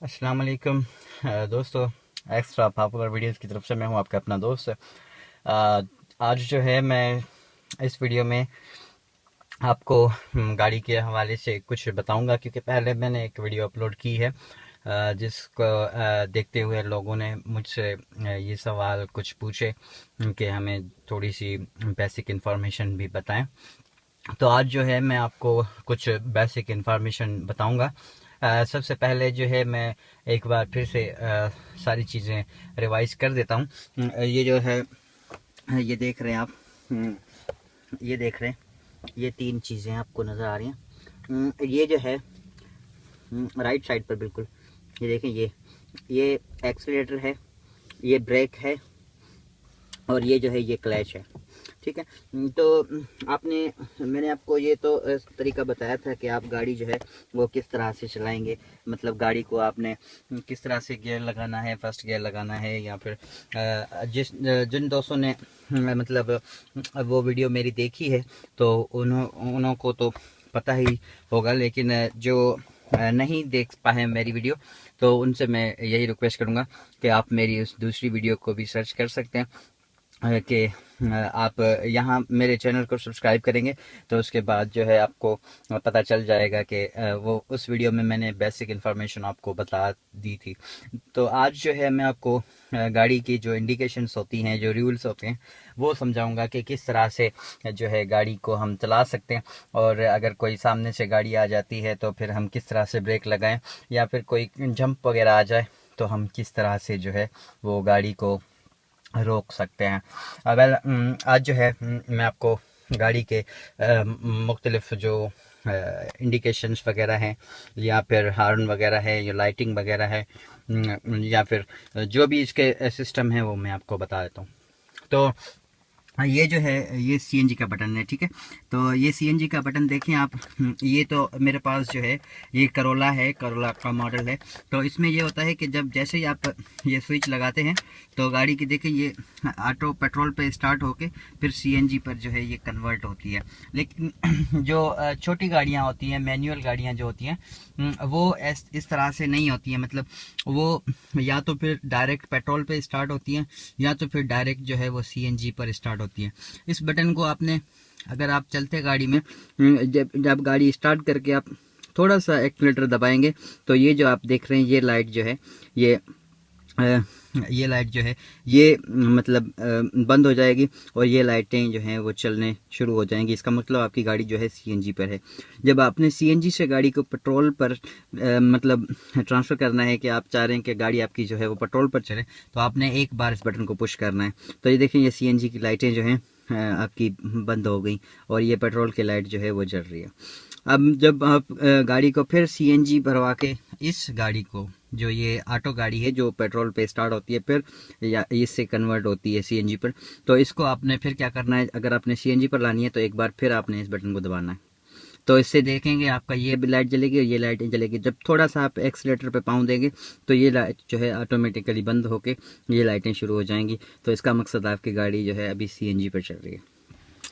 अस्सलाम वालेकुम दोस्तों। एक्स्ट्रा पॉपुलर वीडियोस की तरफ से मैं हूं आपका अपना दोस्त। आज जो है मैं इस वीडियो में आपको गाड़ी के हवाले से कुछ बताऊंगा, क्योंकि पहले मैंने एक वीडियो अपलोड की है जिसको देखते हुए लोगों ने मुझसे ये सवाल कुछ पूछे कि हमें थोड़ी सी बेसिक इन्फॉर्मेशन भी बताएं। तो आज जो है मैं आपको कुछ बेसिक इन्फॉर्मेशन बताऊंगा। सबसे पहले जो है मैं एक बार फिर से सारी चीज़ें रिवाइज कर देता हूँ। ये जो है ये देख रहे हैं आप। ये देख रहे हैं, ये तीन चीज़ें आपको नज़र आ रही हैं। ये जो है राइट साइड पर बिल्कुल, ये देखें, ये एक्सीलरेटर है, ये ब्रेक है, और ये जो है ये क्लच है। ठीक है। तो मैंने आपको ये तो तरीका बताया था कि आप गाड़ी जो है वो किस तरह से चलाएंगे, मतलब गाड़ी को आपने किस तरह से गियर लगाना है, फर्स्ट गियर लगाना है, या फिर जिन दोस्तों ने मतलब वो वीडियो मेरी देखी है तो उन्हों को तो पता ही होगा, लेकिन जो नहीं देख पाए मेरी वीडियो, तो उनसे मैं यही रिक्वेस्ट करूँगा कि आप मेरी उस दूसरी वीडियो को भी सर्च कर सकते हैं कि आप यहाँ मेरे चैनल को सब्सक्राइब करेंगे तो उसके बाद जो है आपको पता चल जाएगा कि वो उस वीडियो में मैंने बेसिक इन्फॉर्मेशन आपको बता दी थी। तो आज जो है मैं आपको गाड़ी की जो इंडिकेशंस होती हैं, जो रूल्स होते हैं, वो समझाऊंगा कि किस तरह से जो है गाड़ी को हम चला सकते हैं, और अगर कोई सामने से गाड़ी आ जाती है तो फिर हम किस तरह से ब्रेक लगाएं, या फिर कोई जंप वगैरह आ जाए तो हम किस तरह से जो है वो गाड़ी को रोक सकते हैं। वेल, आज जो है मैं आपको गाड़ी के मुख्तलिफ जो इंडिकेशंस वगैरह हैं, या फिर हॉर्न वगैरह है, या लाइटिंग वगैरह है, या फिर जो भी इसके सिस्टम है वो मैं आपको बता देता हूँ। तो ये जो है ये सीएनजी का बटन है। ठीक है। तो ये सीएनजी का बटन देखें आप। ये तो मेरे पास जो है ये करोला है, करोला का मॉडल है। तो इसमें ये होता है कि जब जैसे ही आप ये स्विच लगाते हैं तो गाड़ी की देखें ये ऑटो पेट्रोल पे स्टार्ट होके फिर सीएनजी पर जो है ये कन्वर्ट होती है। लेकिन जो छोटी गाड़ियाँ होती हैं, मैनुअल गाड़ियाँ जो होती हैं, वो इस तरह से नहीं होती हैं। मतलब वो या तो फिर डायरेक्ट पेट्रोल पे स्टार्ट होती हैं, या तो फिर डायरेक्ट जो है वो सीएनजी पर स्टार्ट होती है। इस बटन को आपने, अगर आप चलते गाड़ी में जब गाड़ी स्टार्ट करके आप थोड़ा सा एक्सीलरेटर दबाएंगे तो ये जो आप देख रहे हैं ये लाइट जो है ये ये लाइट जो है ये मतलब बंद हो जाएगी, और ये लाइटें जो हैं वो चलने शुरू हो जाएंगी। इसका मतलब आपकी गाड़ी जो है सीएनजी पर है। जब आपने सीएनजी से गाड़ी को पेट्रोल पर मतलब ट्रांसफ़र करना है, कि आप चाह रहे हैं कि गाड़ी आपकी जो है वो पेट्रोल पर चले, तो आपने एक बार इस बटन को पुश करना है। तो ये देखें, ये सीएनजी की लाइटें जो हैं आपकी बंद हो गई, और ये पेट्रोल की लाइट जो है वो जल रही है। अब जब आप गाड़ी को फिर सीएनजी भरवा के इस गाड़ी को, जो ये ऑटो गाड़ी है जो पेट्रोल पे स्टार्ट होती है फिर या इससे कन्वर्ट होती है सीएनजी पर, तो इसको आपने फिर क्या करना है, अगर आपने सीएनजी पर लानी है तो एक बार फिर आपने इस बटन को दबाना है। तो इससे देखेंगे आपका ये भी लाइट जलेगी और ये लाइट जलेगी। जब थोड़ा सा आप एक्सीलेटर पे पाँव देंगे तो ये लाइट जो है ऑटोमेटिकली बंद होके ये लाइटें शुरू हो जाएंगी। तो इसका मकसद आपकी गाड़ी जो है अभी सीएनजी पर चल रही है।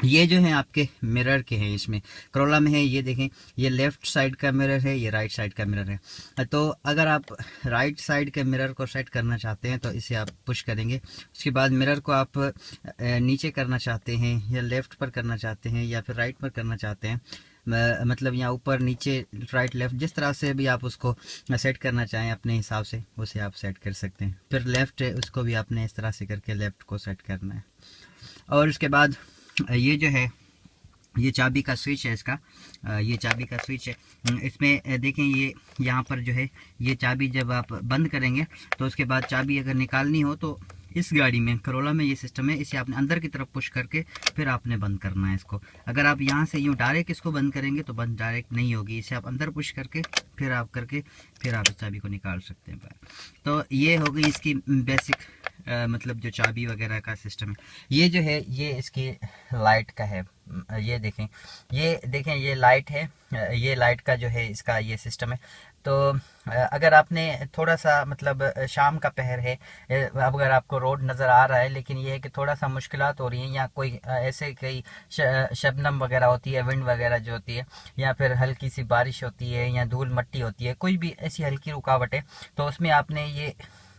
ये जो है आपके मिरर के हैं, इसमें करोला में है, ये देखें, ये लेफ्ट साइड का मिरर है, ये राइट साइड का मिरर है। तो अगर आप राइट साइड के मिरर को सेट करना चाहते हैं तो इसे आप पुश करेंगे। उसके बाद मिरर को आप नीचे करना चाहते हैं, या लेफ्ट पर करना चाहते हैं, या फिर राइट पर करना चाहते हैं, मतलब यहाँ ऊपर नीचे राइट लेफ्ट, जिस तरह से भी आप उसको सेट करना चाहें अपने हिसाब से उसे आप सेट कर सकते हैं। फिर लेफ्ट है उसको भी आपने इस तरह से करके लेफ्ट को सेट करना है। और उसके बाद ये जो है ये चाबी का स्विच है इसका, ये चाबी का स्विच है। इसमें देखें, ये यहाँ पर जो है ये चाबी जब आप बंद करेंगे तो उसके बाद चाबी अगर निकालनी हो तो इस गाड़ी में, करोला में ये सिस्टम है, इसे आपने अंदर की तरफ पुश करके फिर आपने बंद करना है इसको। अगर आप यहाँ से यूँ डायरेक्ट इसको बंद करेंगे तो बंद डायरेक्ट नहीं होगी, इसे आप अंदर पुश करके फिर आप इस चाबी को निकाल सकते हैं। तो ये हो गई इसकी बेसिक मतलब जो चाबी वगैरह का सिस्टम है। ये जो है ये इसकी लाइट का है। ये देखें, ये लाइट है, ये लाइट का जो है इसका ये सिस्टम है। तो अगर आपने थोड़ा सा मतलब शाम का पहर है, अगर आपको रोड नज़र आ रहा है, लेकिन ये है कि थोड़ा सा मुश्किलात हो रही हैं, या कोई ऐसे कई शबनम वगैरह होती है, विंड वगैरह जो होती है, या फिर हल्की सी बारिश होती है, या धूल मट्टी होती है, कोई भी ऐसी हल्की रुकावट है, तो उसमें आपने ये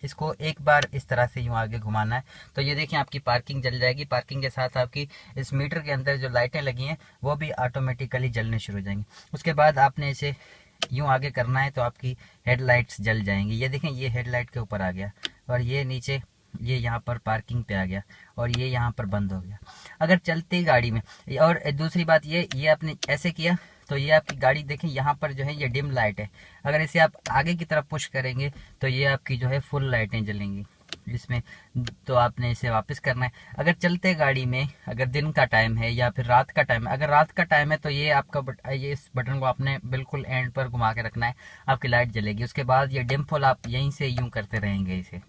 इसको एक बार इस तरह से यूँ आगे घुमाना है। तो ये देखें आपकी पार्किंग जल जाएगी। पार्किंग के साथ आपकी इस मीटर के अंदर जो लाइटें लगी हैं वो भी ऑटोमेटिकली जलने शुरू हो जाएंगी। उसके बाद आपने इसे यूँ आगे करना है तो आपकी हेडलाइट्स जल जाएंगी। ये देखें, ये हेडलाइट के ऊपर आ गया, और ये नीचे ये यहाँ पर पार्किंग पे आ गया, और ये यहाँ पर बंद हो गया अगर चलती गाड़ी में। और दूसरी बात ये आपने ऐसे किया तो ये आपकी गाड़ी देखें यहाँ पर जो है ये डिम लाइट है, अगर इसे आप आगे की तरफ पुश करेंगे तो ये आपकी जो है फुल लाइटें जलेंगी इसमें। तो आपने इसे वापस करना है। अगर चलते गाड़ी में अगर दिन का टाइम है या फिर रात का टाइम है, अगर रात का टाइम है तो ये आपका ये इस बटन को आपने बिल्कुल एंड पर घुमा के रखना है, आपकी लाइट जलेगी। उसके बाद ये डिम फुल आप यहीं से यूं करते रहेंगे इसे,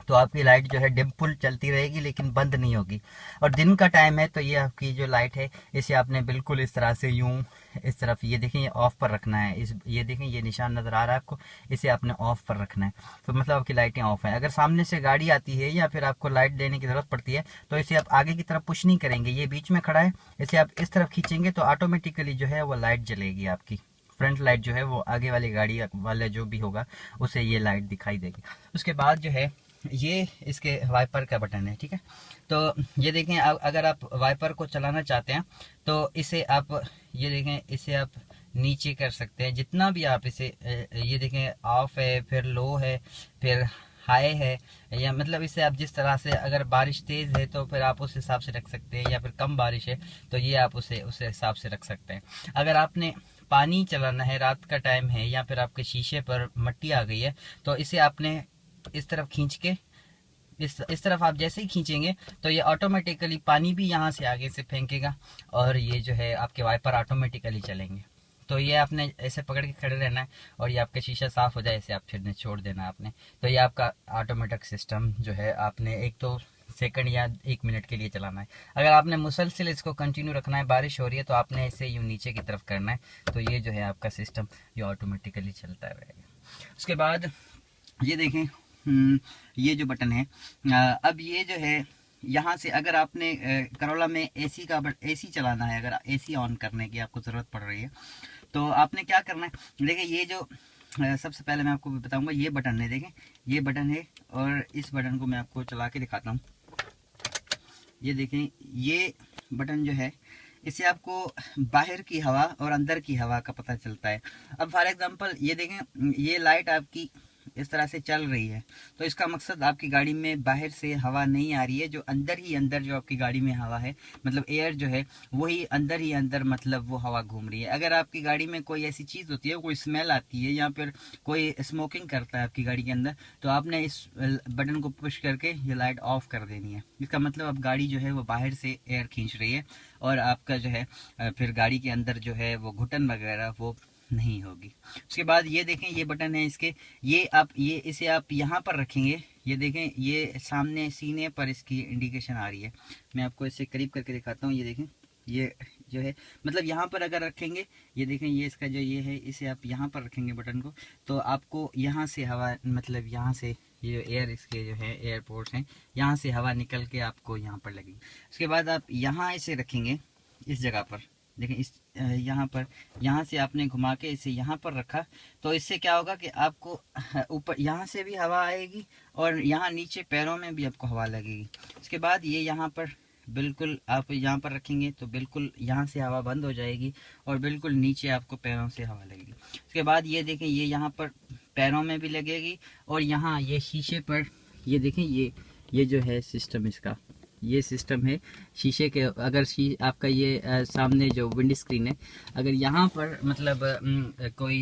तो आपकी लाइट जो है डिम फुल चलती रहेगी लेकिन बंद नहीं होगी। और दिन का टाइम है तो ये आपकी जो लाइट है इसे आपने बिल्कुल इस तरह से यूं इस तरफ, ये देखें, ये ऑफ पर रखना है। ये देखें, ये निशान नज़र आ रहा है आपको, इसे आपने ऑफ पर रखना है, तो मतलब आपकी लाइटें ऑफ हैं। अगर सामने से गाड़ी आती है या फिर आपको लाइट देने की ज़रूरत पड़ती है तो इसे आप आगे की तरफ पुश नहीं करेंगे, ये बीच में खड़ा है, इसे आप इस तरफ खींचेंगे तो ऑटोमेटिकली जो है वो लाइट जलेगी। आपकी फ्रंट लाइट जो है वो आगे वाली गाड़ी वाले जो भी होगा उसे ये लाइट दिखाई देगी। उसके बाद जो है ये इसके वाइपर का बटन है, ठीक है। तो ये देखें, अगर आप वाइपर को चलाना चाहते हैं तो इसे आप ये देखें, इसे आप नीचे कर सकते हैं जितना भी आप इसे, ये देखें ऑफ है, फिर लो है, फिर हाई है, या मतलब इसे आप जिस तरह से, अगर बारिश तेज़ है तो फिर आप उस हिसाब से रख सकते हैं, या फिर कम बारिश है तो ये आप उसे उस हिसाब से रख सकते हैं। अगर आपने पानी चलाना है, रात का टाइम है, या फिर आपके शीशे पर मट्टी आ गई है तो इसे आपने इस तरफ खींच के इस तरफ आप जैसे ही खींचेंगे तो ये ऑटोमेटिकली पानी भी यहाँ से आगे से फेंकेगा, और ये जो है आपके वाइपर ऑटोमेटिकली चलेंगे। तो ये आपने ऐसे पकड़ के खड़े रहना है, और ये आपका शीशा साफ हो जाए ऐसे आप फिर छोड़ देना आपने। तो ये आपका ऑटोमेटिक सिस्टम जो है आपने एक तो सेकंड या 1 मिनट के लिए चलाना है। अगर आपने मुसलसल इसको कंटिन्यू रखना है, बारिश हो रही है तो आपने इसे यूँ नीचे की तरफ करना है, तो ये जो है आपका सिस्टम ये ऑटोमेटिकली चलता रहेगा। उसके बाद ये देखें, ये जो बटन है, अब ये जो है यहाँ से अगर आपने करोला में एसी चलाना है, अगर एसी ऑन करने की आपको ज़रूरत पड़ रही है तो आपने क्या करना है। देखिए, ये जो सबसे पहले मैं आपको बताऊंगा, ये बटन है, देखें ये बटन है, और इस बटन को मैं आपको चला के दिखाता हूँ। ये देखें, ये बटन जो है इससे आपको बाहर की हवा और अंदर की हवा का पता चलता है। अब फॉर एग्जांपल ये देखें, ये लाइट आपकी इस तरह से चल रही है, तो इसका मकसद आपकी गाड़ी में बाहर से हवा नहीं आ रही है, जो अंदर ही अंदर जो आपकी गाड़ी में हवा है, मतलब एयर जो है वही अंदर ही अंदर, मतलब वो हवा घूम रही है। अगर आपकी गाड़ी में कोई ऐसी चीज़ होती है, कोई स्मेल आती है, या फिर कोई स्मोकिंग करता है आपकी गाड़ी के अंदर, तो आपने इस बटन को पुश करके ये लाइट ऑफ कर देनी है। इसका मतलब अब गाड़ी जो है वो बाहर से एयर खींच रही है, और आपका जो है फिर गाड़ी के अंदर जो है वो घुटन वगैरह वो नहीं होगी। उसके बाद ये देखें, ये बटन है इसके, ये इसे आप यहाँ पर रखेंगे। ये देखें, ये सामने सीने पर इसकी इंडिकेशन आ रही है, मैं आपको इसे करीब करके दिखाता हूँ। ये देखें, ये जो है मतलब यहाँ पर अगर रखेंगे, ये देखें, ये इसका जो ये है, इसे आप यहाँ पर रखेंगे बटन को, तो आपको यहाँ से हवा, मतलब यहाँ से ये एयर, इसके जो है एयरपोर्ट्स हैं, यहाँ से हवा निकल के आपको यहाँ पर लगेगी। उसके बाद आप यहाँ इसे रखेंगे इस जगह पर, देखें इस यहाँ पर, यहाँ से आपने घुमा के इसे यहाँ पर रखा, तो इससे क्या होगा कि आपको ऊपर यहाँ से भी हवा आएगी, और यहाँ नीचे पैरों में भी आपको हवा लगेगी। उसके बाद ये यहाँ पर बिल्कुल आप यहाँ पर रखेंगे तो बिल्कुल यहाँ से हवा बंद हो जाएगी, और बिल्कुल नीचे आपको पैरों से हवा लगेगी। उसके बाद ये देखें, ये यहाँ पर पैरों में भी लगेगी, और यहाँ ये शीशे पर, ये देखें, ये जो है सिस्टम, इसका ये सिस्टम है शीशे के। अगर आपका ये सामने जो विंड स्क्रीन है, अगर यहाँ पर मतलब कोई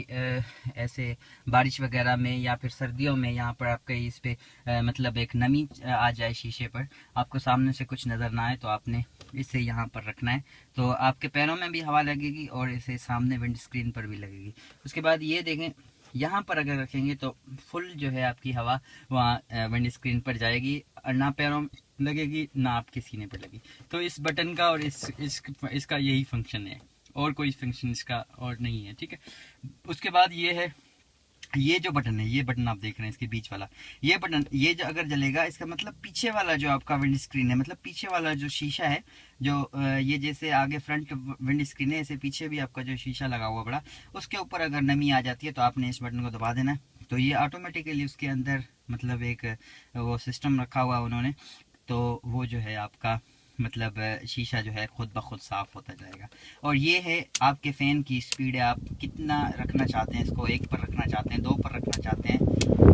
ऐसे बारिश वगैरह में या फिर सर्दियों में यहाँ पर आपका इस पे मतलब एक नमी आ जाए शीशे पर, आपको सामने से कुछ नज़र ना आए, तो आपने इसे यहाँ पर रखना है, तो आपके पैरों में भी हवा लगेगी और इसे सामने विंड स्क्रीन पर भी लगेगी। उसके बाद ये देखें, यहाँ पर अगर रखेंगे तो फुल जो है आपकी हवा वहाँ विंड स्क्रीन पर जाएगी, और ना पैरों लगेगी ना आपके सीने पर लगेगी। तो इस बटन का और इसका यही फंक्शन है, और कोई फंक्शन इसका और नहीं है, ठीक है। उसके बाद ये है ये जो बटन है, ये बटन आप देख रहे हैं इसके बीच वाला, ये बटन, ये जो अगर जलेगा इसका मतलब पीछे वाला जो आपका विंड स्क्रीन है, मतलब पीछे वाला जो शीशा है, जो ये जैसे आगे फ्रंट विंड स्क्रीन है, ऐसे पीछे भी आपका जो शीशा लगा हुआ बड़ा, उसके ऊपर अगर नमी आ जाती है तो आपने इस बटन को दबा देना है। तो ये ऑटोमेटिकली उसके अंदर मतलब एक वो सिस्टम रखा हुआ उन्होंने, तो वो जो है आपका मतलब शीशा जो है खुद ब खुद साफ़ होता जाएगा। और ये है आपके फ़ैन की स्पीड है, आप कितना रखना चाहते हैं इसको, 1 पर रखना चाहते हैं, 2 पर रखना चाहते हैं,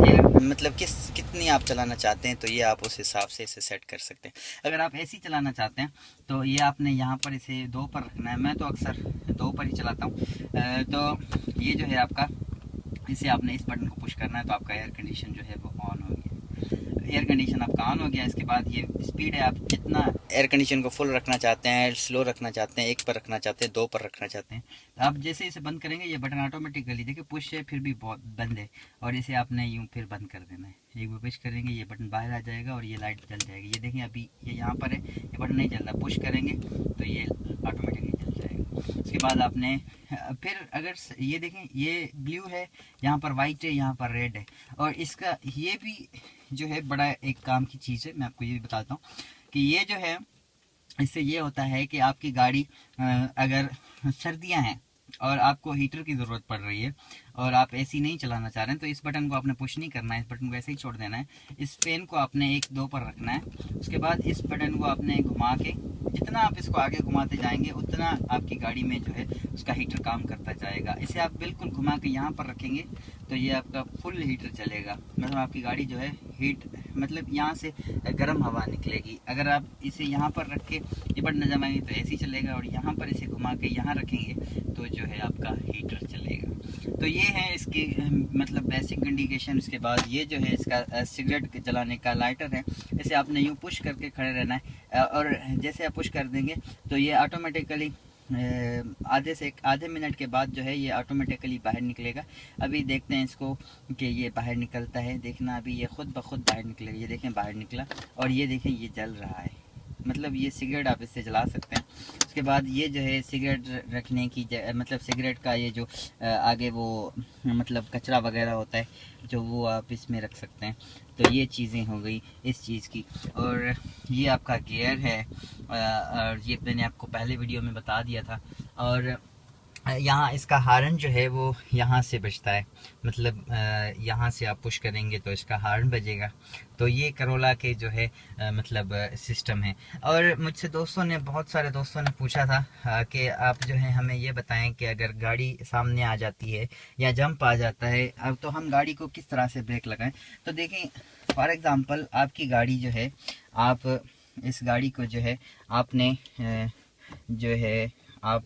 ये मतलब कितनी आप चलाना चाहते हैं, तो ये आप उस हिसाब से इसे सेट कर सकते हैं। अगर आप ऐसी चलाना चाहते हैं तो ये आपने यहाँ पर इसे 2 पर रखना है, मैं तो अक्सर 2 पर ही चलाता हूँ। तो ये जो है आपका, इसे आपने इस बटन को पुश करना है तो आपका एयर कंडीशन जो है वो ऑन हो गया, एयर कंडीशन आपका ऑन हो गया। इसके बाद ये स्पीड है, आप जितना एयर कंडीशन को फुल रखना चाहते हैं, स्लो रखना चाहते हैं, 1 पर रखना चाहते हैं, 2 पर रखना चाहते हैं, तो आप जैसे इसे बंद करेंगे ये बटन ऑटोमेटिकली, देखिए पुश है फिर भी बंद है, और इसे आपने यूँ फिर बंद कर देना है। एक बार पुश करेंगे ये बटन बाहर आ जाएगा और ये लाइट जल जाएगी। ये देखें अभी ये यहाँ पर है, ये बटन नहीं चल रहा, पुश करेंगे तो ये ऑटोमेटिकली जल जाएगा। उसके बाद आपने फिर अगर ये देखें ये ब्लू है, यहाँ पर वाइट है, यहाँ पर रेड है, और इसका ये भी जो है बड़ा एक काम की चीज़ है। मैं आपको ये भी बताता हूँ कि ये जो है इससे ये होता है कि आपकी गाड़ी अगर सर्दियाँ हैं और आपको हीटर की ज़रूरत पड़ रही है और आप एसी नहीं चलाना चाह रहे हैं, तो इस बटन को आपने पुश नहीं करना है, इस बटन को ऐसे ही छोड़ देना है। इस पेन को आपने 1-2 पर रखना है। उसके बाद इस बटन को आपने घुमा के, जितना आप इसको आगे घुमाते जाएंगे उतना आपकी गाड़ी में जो है उसका हीटर काम करता जाएगा। इसे आप बिल्कुल घुमा के यहाँ पर रखेंगे तो ये आपका फुल हीटर चलेगा, मतलब आपकी गाड़ी जो है हीट, मतलब यहाँ से गर्म हवा निकलेगी। अगर आप इसे यहाँ पर रख के ये बटन दबाएंगे तो ऐसे ही चलेगा, और यहाँ पर इसे घुमा के यहाँ रखेंगे तो जो है आपका हीटर चलेगा। तो ये है इसकी मतलब बेसिक इंडिकेशन। उसके बाद ये जो है इसका सिगरेट जलाने का लाइटर है, इसे आपने यूँ पुश करके खड़े रहना है, और जैसे आप पुश कर देंगे तो ये ऑटोमेटिकली आधे मिनट के बाद जो है ये ऑटोमेटिकली बाहर निकलेगा। अभी देखते हैं इसको कि ये बाहर निकलता है, देखना अभी ये खुद ब खुद बाहर निकलेगा। ये देखें बाहर निकला, और ये देखें ये जल रहा है, मतलब ये सिगरेट आप इससे जला सकते हैं। उसके बाद ये जो है सिगरेट रखने की मतलब सिगरेट का ये जो आगे वो मतलब कचरा वगैरह होता है जो, वो आप इसमें रख सकते हैं। तो ये चीज़ें हो गई इस चीज़ की। और ये आपका गियर है, और ये मैंने आपको पहले वीडियो में बता दिया था। और यहाँ इसका हार्न जो है वो यहाँ से बजता है, मतलब यहाँ से आप पुश करेंगे तो इसका हार्न बजेगा। तो ये करोला के जो है मतलब सिस्टम है। और मुझसे दोस्तों ने, बहुत सारे दोस्तों ने पूछा था कि आप जो है हमें ये बताएं कि अगर गाड़ी सामने आ जाती है या जंप आ जाता है अब तो हम गाड़ी को किस तरह से ब्रेक लगाएं। तो देखें फॉर एग्ज़ाम्पल आपकी गाड़ी जो है, आप इस गाड़ी को जो है आपने जो है आप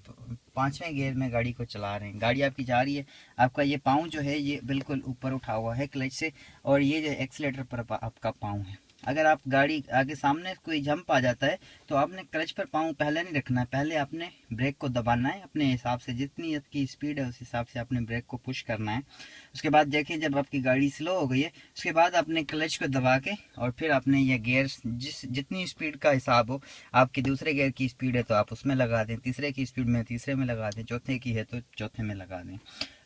5वें गियर में गाड़ी को चला रहे हैं, गाड़ी आपकी जा रही है, आपका ये पाँव जो है ये बिल्कुल ऊपर उठा हुआ है क्लच से, और ये जो एक्सीलेटर पर आपका पाँव है। अगर आप गाड़ी आगे सामने कोई जंप आ जाता है तो आपने क्लच पर पाँव पहले नहीं रखना है, पहले आपने ब्रेक को दबाना है अपने हिसाब से, जितनी आपकी स्पीड है उस हिसाब से आपने ब्रेक को पुश करना है। उसके बाद देखिए जब आपकी गाड़ी स्लो हो गई है उसके बाद आपने क्लच को दबा के और फिर आपने ये गियर जितनी स्पीड का हिसाब हो, आपकी दूसरे गियर की स्पीड है तो आप उसमें लगा दें, तीसरे की स्पीड में तीसरे में लगा दें, चौथे की है तो चौथे में लगा दें।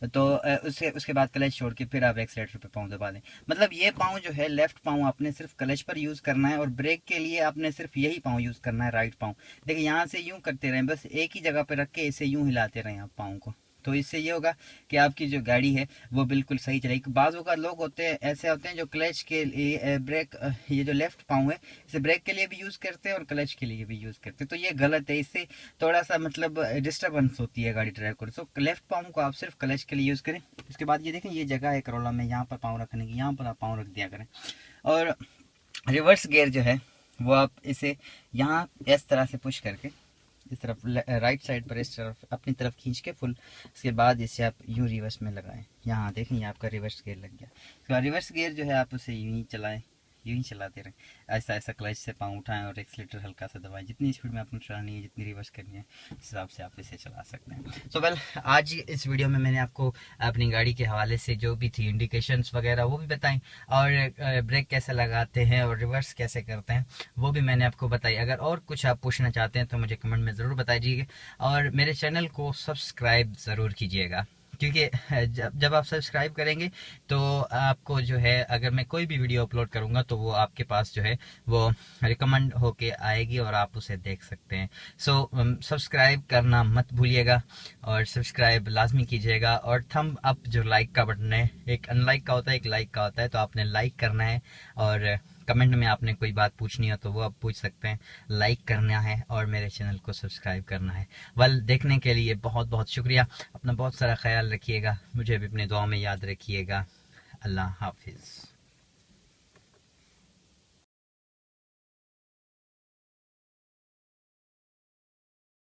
तो उसके बाद क्लच छोड़ के फिर आप एक्सीलेटर पे पाँव दबा दें। मतलब ये पाँव जो है लेफ्ट पाँव आपने सिर्फ क्लच पर यूज़ करना है, और ब्रेक के लिए आपने सिर्फ यही पाँव यूज़ करना है, राइट पाँव। देखिए यहाँ से यूँ करते रहें, बस एक ही जगह पे रख के इसे यूँ हिलाते रहें आप पाँव को, तो इससे ये होगा कि आपकी जो गाड़ी है वो बिल्कुल सही चलेगी। बाज़ का लोग होते हैं, ऐसे होते हैं जो क्लच के लिए ब्रेक, ये जो लेफ्ट पाँव है इसे ब्रेक के लिए भी यूज़ करते हैं और क्लच के लिए भी यूज़ करते हैं, तो ये गलत है। इससे थोड़ा सा मतलब डिस्टर्बेंस होती है गाड़ी ड्राइव कर। सो लेफ्ट पाँव को आप सिर्फ क्लच के लिए यूज़ करें। उसके बाद ये देखें ये जगह है करोला में, यहाँ पर पाँव रखने की, यहाँ पर आप पाँव रख दिया करें। और रिवर्स गियर जो है वो आप इसे यहाँ इस तरह से पुश करके इस तरफ राइट साइड पर इस तरफ अपनी तरफ खींच के फुल, उसके बाद इसे आप यूँ रिवर्स में लगाएं। यहाँ देखें ये आपका रिवर्स गियर लग गया। तो रिवर्स गियर जो है आप उसे यूँ ही चलाएं, यूँ ही चलाते रहें, ऐसा ऐसा क्लच से पाँव उठाएं और एक्सीलेटर हल्का सा दबाएं। जितनी स्पीड में आपको चलानी है, जितनी रिवर्स करनी है, इस हिसाब से आप इसे चला सकते हैं। सो वेल, आज इस वीडियो में मैंने आपको अपनी गाड़ी के हवाले से जो भी थी इंडिकेशंस वगैरह वो भी बताई, और ब्रेक कैसे लगाते हैं और रिवर्स कैसे करते हैं वो भी मैंने आपको बताई। अगर और कुछ आप पूछना चाहते हैं तो मुझे कमेंट में ज़रूर बताइएगा, और मेरे चैनल को सब्सक्राइब ज़रूर कीजिएगा। क्योंकि जब आप सब्सक्राइब करेंगे तो आपको जो है, अगर मैं कोई भी वीडियो अपलोड करूंगा तो वो आपके पास जो है वो रिकमेंड होके आएगी और आप उसे देख सकते हैं। सो सब्सक्राइब करना मत भूलिएगा और सब्सक्राइब लाजमी कीजिएगा। और थंब अप जो लाइक का बटन है, एक अनलाइक का होता है, एक लाइक का होता है, तो आपने लाइक करना है और कमेंट में आपने कोई बात पूछनी हो तो वो आप पूछ सकते हैं। लाइक करना है और मेरे चैनल को सब्सक्राइब करना है। वेल, देखने के लिए बहुत बहुत शुक्रिया। अपना बहुत सारा ख्याल रखिएगा, मुझे भी अपने दुआ में याद रखिएगा। अल्लाह हाफिज़।